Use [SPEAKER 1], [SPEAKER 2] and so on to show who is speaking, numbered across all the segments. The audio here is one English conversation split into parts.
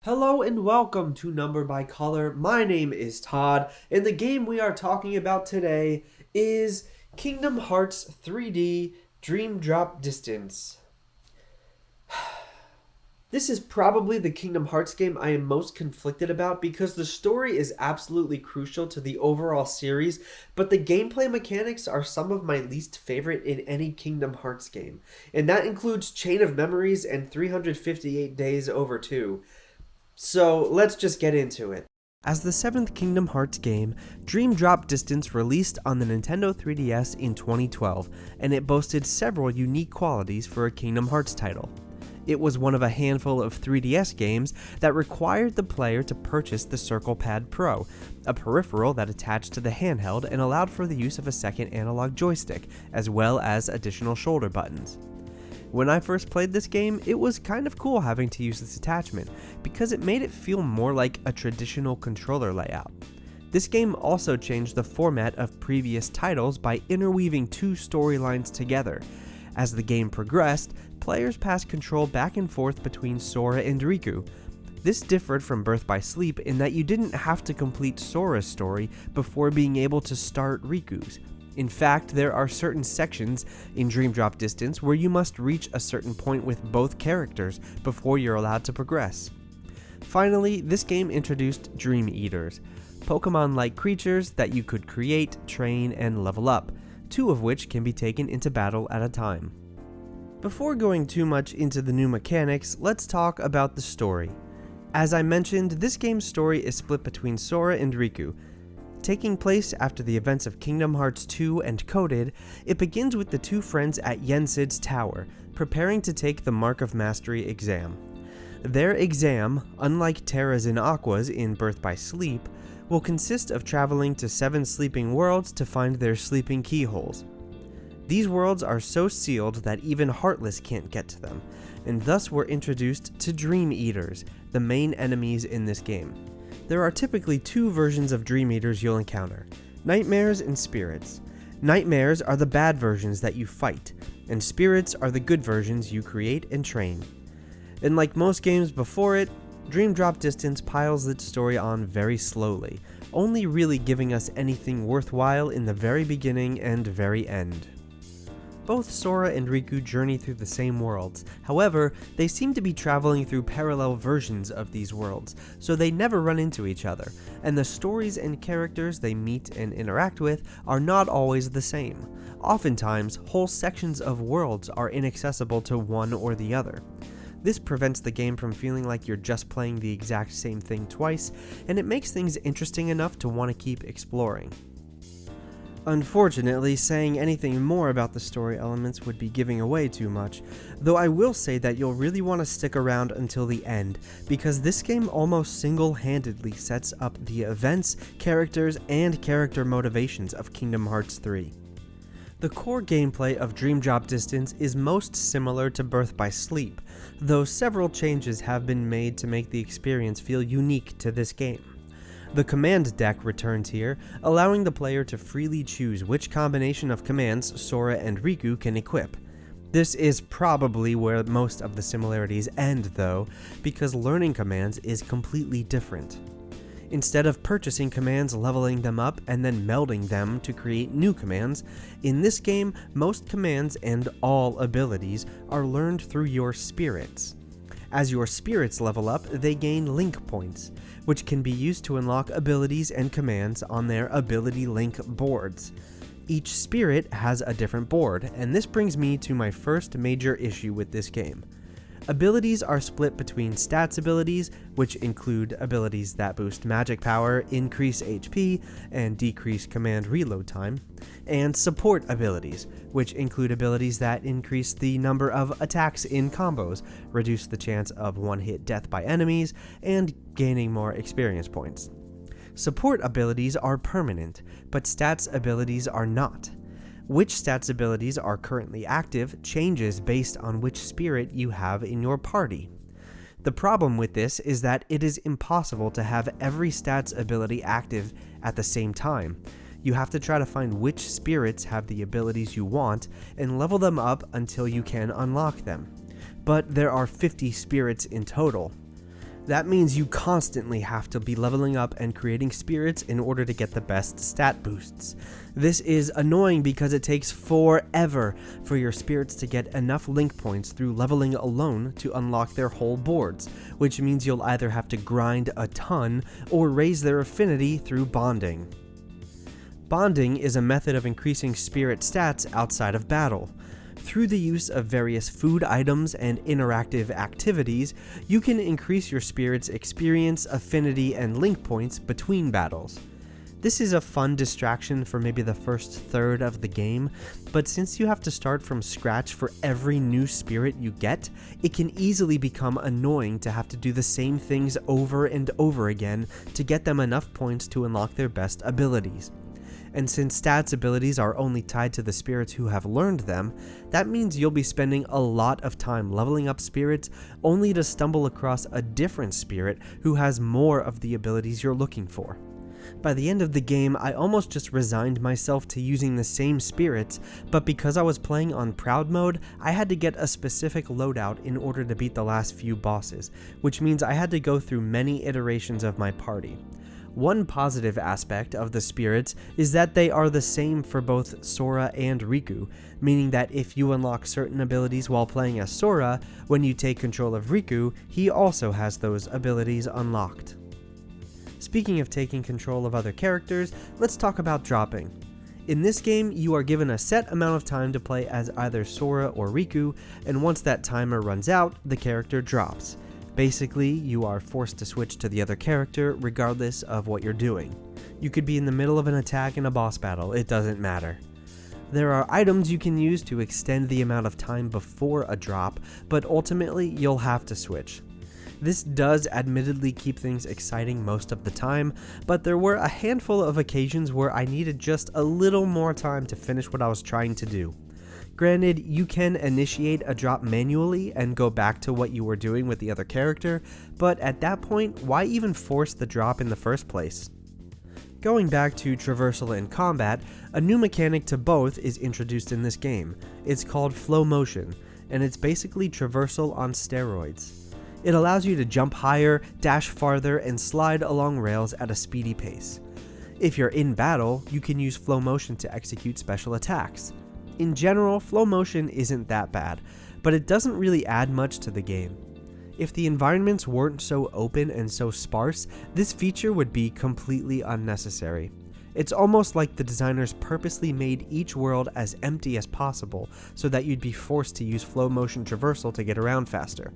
[SPEAKER 1] Hello and welcome to Number by Color. My name is Todd, and the game we are talking about today is Kingdom Hearts 3D Dream Drop Distance. This is probably the Kingdom Hearts game I am most conflicted about because the story is absolutely crucial to the overall series, but the gameplay mechanics are some of my least favorite in any Kingdom Hearts game, and that includes Chain of Memories and 358 Days Over 2. So let's just get into it. As the seventh Kingdom Hearts game, Dream Drop Distance released on the Nintendo 3DS in 2012, and it boasted several unique qualities for a Kingdom Hearts title. It was one of a handful of 3DS games that required the player to purchase the Circle Pad Pro, a peripheral that attached to the handheld and allowed for the use of a second analog joystick, as well as additional shoulder buttons. When I first played this game, it was kind of cool having to use this attachment, because it made it feel more like a traditional controller layout. This game also changed the format of previous titles by interweaving two storylines together. As the game progressed, players passed control back and forth between Sora and Riku. This differed from Birth by Sleep in that you didn't have to complete Sora's story before being able to start Riku's. In fact, there are certain sections in Dream Drop Distance where you must reach a certain point with both characters before you're allowed to progress. Finally, this game introduced Dream Eaters, Pokemon-like creatures that you could create, train, and level up, two of which can be taken into battle at a time. Before going too much into the new mechanics, let's talk about the story. As I mentioned, this game's story is split between Sora and Riku. Taking place after the events of Kingdom Hearts 2 and Coded, it begins with the two friends at Yensid's tower, preparing to take the Mark of Mastery exam. Their exam, unlike Terra's and Aqua's in Birth by Sleep, will consist of traveling to 7 sleeping worlds to find their sleeping keyholes. These worlds are so sealed that even Heartless can't get to them, and thus we're introduced to Dream Eaters, the main enemies in this game. There are typically two versions of Dream Eaters you'll encounter, Nightmares and Spirits. Nightmares are the bad versions that you fight, and Spirits are the good versions you create and train. And like most games before it, Dream Drop Distance piles its story on very slowly, only really giving us anything worthwhile in the very beginning and very end. Both Sora and Riku journey through the same worlds, however, they seem to be traveling through parallel versions of these worlds, so they never run into each other, and the stories and characters they meet and interact with are not always the same. Oftentimes, whole sections of worlds are inaccessible to one or the other. This prevents the game from feeling like you're just playing the exact same thing twice, and it makes things interesting enough to want to keep exploring. Unfortunately, saying anything more about the story elements would be giving away too much, though I will say that you'll really want to stick around until the end, because this game almost single-handedly sets up the events, characters, and character motivations of Kingdom Hearts 3. The core gameplay of Dream Drop Distance is most similar to Birth by Sleep, though several changes have been made to make the experience feel unique to this game. The command deck returns here, allowing the player to freely choose which combination of commands Sora and Riku can equip. This is probably where most of the similarities end though, because learning commands is completely different. Instead of purchasing commands, leveling them up, and then melding them to create new commands, in this game, most commands and all abilities are learned through your spirits. As your spirits level up, they gain link points, which can be used to unlock abilities and commands on their ability link boards. Each spirit has a different board, and this brings me to my first major issue with this game. Abilities are split between stats abilities, which include abilities that boost magic power, increase HP, and decrease command reload time, and support abilities, which include abilities that increase the number of attacks in combos, reduce the chance of one-hit death by enemies, and gaining more experience points. Support abilities are permanent, but stats abilities are not. Which stats abilities are currently active changes based on which spirit you have in your party. The problem with this is that it is impossible to have every stats ability active at the same time. You have to try to find which spirits have the abilities you want and level them up until you can unlock them. But there are 50 spirits in total.
[SPEAKER 2] That means you constantly have to be leveling up and creating spirits in order to get the best stat boosts. This is annoying because it takes forever for your spirits to get enough link points through leveling alone to unlock their whole boards, which means you'll either have to grind a ton or raise their affinity through bonding. Bonding is a method of increasing spirit stats outside of battle. Through the use of various food items and interactive activities, you can increase your spirit's experience, affinity, and link points between battles. This is a fun distraction for maybe the first third of the game, but since you have to start from scratch for every new spirit you get, it can easily become annoying to have to do the same things over and over again to get them enough points to unlock their best abilities. And since stats abilities are only tied to the spirits who have learned them, that means you'll be spending a lot of time leveling up spirits only to stumble across a different spirit who has more of the abilities you're looking for. By the end of the game, I almost just resigned myself to using the same spirits, but because I was playing on Proud mode, I had to get a specific loadout in order to beat the last few bosses, which means I had to go through many iterations of my party. One positive aspect of the spirits is that they are the same for both Sora and Riku, meaning that if you unlock certain abilities while playing as Sora, when you take control of Riku, he also has those abilities unlocked. Speaking of taking control of other characters, let's talk about dropping. In this game, you are given a set amount of time to play as either Sora or Riku, and once that timer runs out, the character drops. Basically, you are forced to switch to the other character regardless of what you're doing. You could be in the middle of an attack in a boss battle, it doesn't matter. There are items you can use to extend the amount of time before a drop, but ultimately you'll have to switch. This does admittedly keep things exciting most of the time, but there were a handful of occasions where I needed just a little more time to finish what I was trying to do. Granted, you can initiate a drop manually and go back to what you were doing with the other character, but at that point, why even force the drop in the first place? Going back to traversal and combat, a new mechanic to both is introduced in this game. It's called flow motion, and it's basically traversal on steroids. It allows you to jump higher, dash farther, and slide along rails at a speedy pace. If you're in battle, you can use flow motion to execute special attacks. In general, flow motion isn't that bad, but it doesn't really add much to the game. If the environments weren't so open and so sparse, this feature would be completely unnecessary. It's almost like the designers purposely made each world as empty as possible so that you'd be forced to use flow motion traversal to get around faster.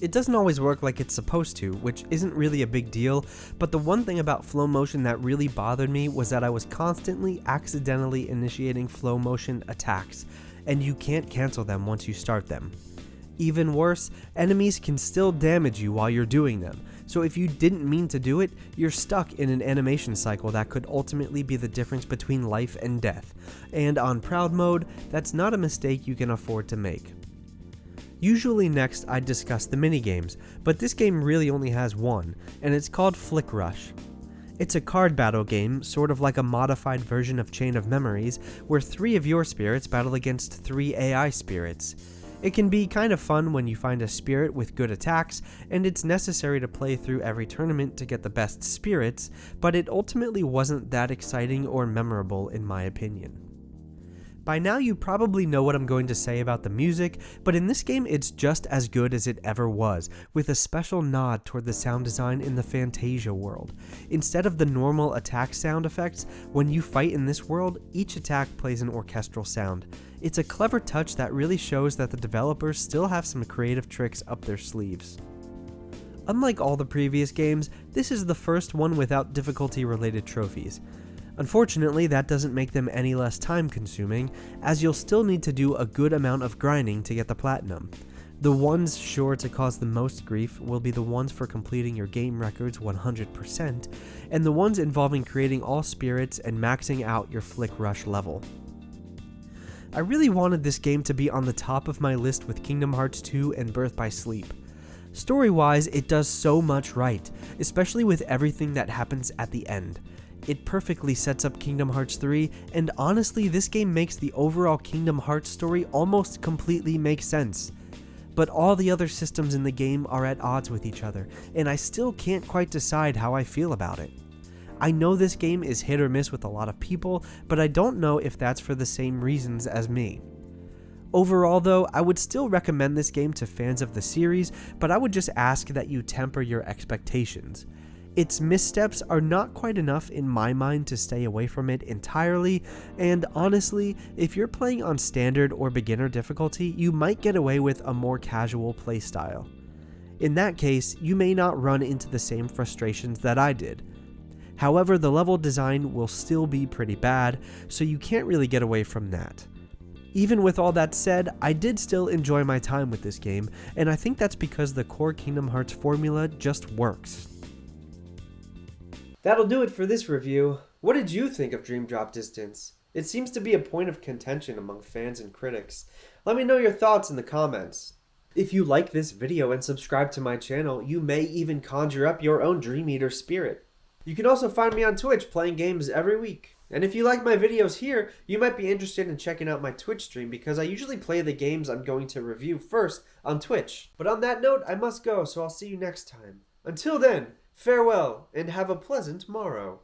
[SPEAKER 2] It doesn't always work like it's supposed to, which isn't really a big deal, but the one thing about flow motion that really bothered me was that I was constantly accidentally initiating flow motion attacks, and you can't cancel them once you start them. Even worse, enemies can still damage you while you're doing them, so if you didn't mean to do it, you're stuck in an animation cycle that could ultimately be the difference between life and death, and on Proud mode, that's not a mistake you can afford to make. Usually next I'd discuss the minigames, but this game really only has one, and it's called Flick Rush. It's a card battle game, sort of like a modified version of Chain of Memories, where 3 of your spirits battle against 3 AI spirits. It can be kind of fun when you find a spirit with good attacks, and it's necessary to play through every tournament to get the best spirits, but it ultimately wasn't that exciting or memorable in my opinion. By now you probably know what I'm going to say about the music, but in this game it's just as good as it ever was, with a special nod toward the sound design in the Fantasia world. Instead of the normal attack sound effects, when you fight in this world, each attack plays an orchestral sound. It's a clever touch that really shows that the developers still have some creative tricks up their sleeves. Unlike all the previous games, this is the first one without difficulty-related trophies. Unfortunately, that doesn't make them any less time-consuming, as you'll still need to do a good amount of grinding to get the platinum. The ones sure to cause the most grief will be the ones for completing your game records 100%, and the ones involving creating all spirits and maxing out your Flick Rush level. I really wanted this game to be on the top of my list with Kingdom Hearts 2 and Birth by Sleep. Story-wise, it does so much right, especially with everything that happens at the end. It perfectly sets up Kingdom Hearts 3, and honestly, this game makes the overall Kingdom Hearts story almost completely make sense. but all the other systems in the game are at odds with each other, and I still can't quite decide how I feel about it. I know this game is hit or miss with a lot of people, but I don't know if that's for the same reasons as me. Overall though, I would still recommend this game to fans of the series, but I would just ask that you temper your expectations. Its missteps are not quite enough in my mind to stay away from it entirely, and honestly, if you're playing on standard or beginner difficulty, you might get away with a more casual playstyle. In that case, you may not run into the same frustrations that I did. However, the level design will still be pretty bad, so you can't really get away from that. Even with all that said, I did still enjoy my time with this game, and I think that's because the core Kingdom Hearts formula just works.
[SPEAKER 1] That'll do it for this review. What did you think of Dream Drop Distance? It seems to be a point of contention among fans and critics. Let me know your thoughts in the comments. If you like this video and subscribe to my channel, you may even conjure up your own Dream Eater spirit. You can also find me on Twitch playing games every week. And if you like my videos here, you might be interested in checking out my Twitch stream because I usually play the games I'm going to review first on Twitch. But on that note, I must go, so I'll see you next time. Until then, farewell, and have a pleasant morrow.